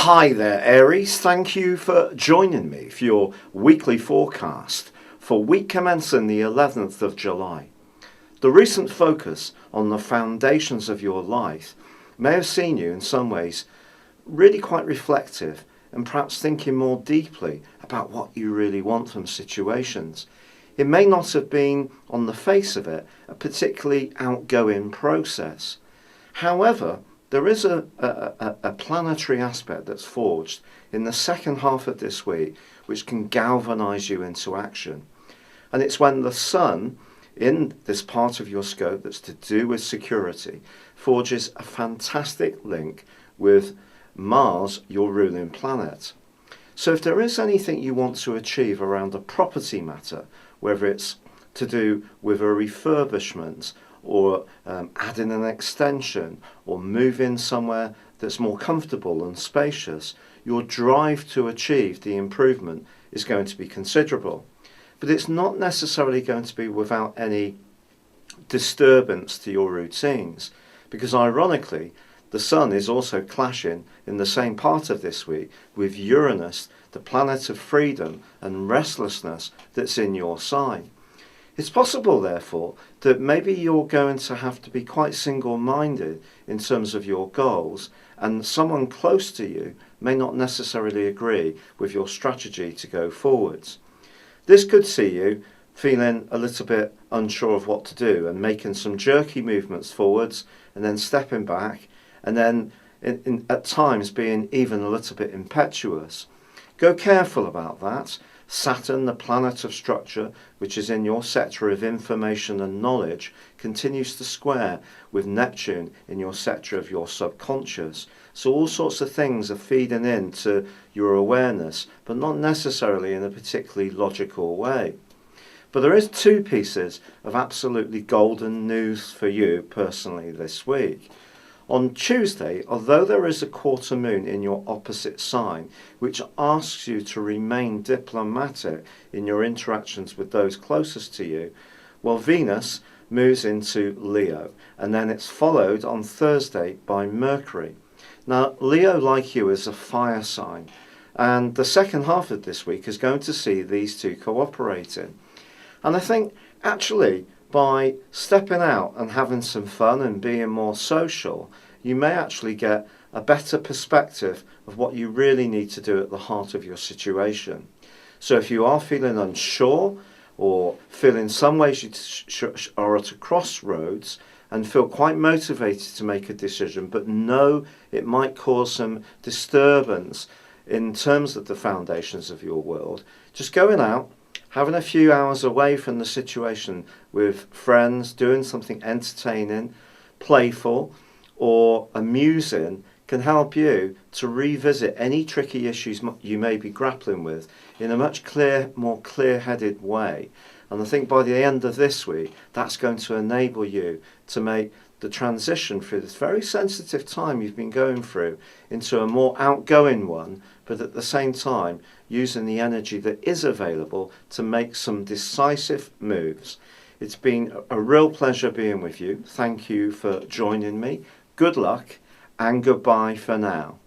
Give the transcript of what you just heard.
Hi there, Aries. Thank you for joining me for your weekly forecast for week commencing the 11th of July. The recent focus on the foundations of your life may have seen you in some ways really quite reflective and perhaps thinking more deeply about what you really want from situations. It may not have been, on the face of it, a particularly outgoing process. However, there is a planetary aspect that's forged in the second half of this week which can galvanise you into action. And it's when the Sun, in this part of your scope that's to do with security, forges a fantastic link with Mars, your ruling planet. So if there is anything you want to achieve around a property matter, whether it's to do with a refurbishment or adding an extension or moving somewhere that's more comfortable and spacious, your drive to achieve the improvement is going to be considerable. But it's not necessarily going to be without any disturbance to your routines, because ironically the Sun is also clashing in the same part of this week with Uranus, the planet of freedom and restlessness that's in your sign. It's possible, therefore, that maybe you're going to have to be quite single-minded in terms of your goals, and someone close to you may not necessarily agree with your strategy to go forwards. This could see you feeling a little bit unsure of what to do and making some jerky movements forwards and then stepping back, and then at times being even a little bit impetuous. Go careful about that. Saturn, the planet of structure, which is in your sector of information and knowledge, continues to square with Neptune in your sector of your subconscious. So all sorts of things are feeding into your awareness, but not necessarily in a particularly logical way. But there is two pieces of absolutely golden news for you personally this week. On Tuesday, although there is a quarter moon in your opposite sign, which asks you to remain diplomatic in your interactions with those closest to you, well, Venus moves into Leo, and then it's followed on Thursday by Mercury. Now, Leo, like you, is a fire sign, and the second half of this week is going to see these two cooperating. And I think, actually, by stepping out and having some fun and being more social, you may actually get a better perspective of what you really need to do at the heart of your situation. So if you are feeling unsure or feel in some ways you are at a crossroads and feel quite motivated to make a decision, but know it might cause some disturbance in terms of the foundations of your world, just going out, having a few hours away from the situation with friends, doing something entertaining, playful, or amusing can help you to revisit any tricky issues you may be grappling with in a much more clear-headed way. And I think by the end of this week, that's going to enable you to make the transition through this very sensitive time you've been going through into a more outgoing one, but at the same time using the energy that is available to make some decisive moves. It's been a real pleasure being with you. Thank you for joining me. Good luck and goodbye for now.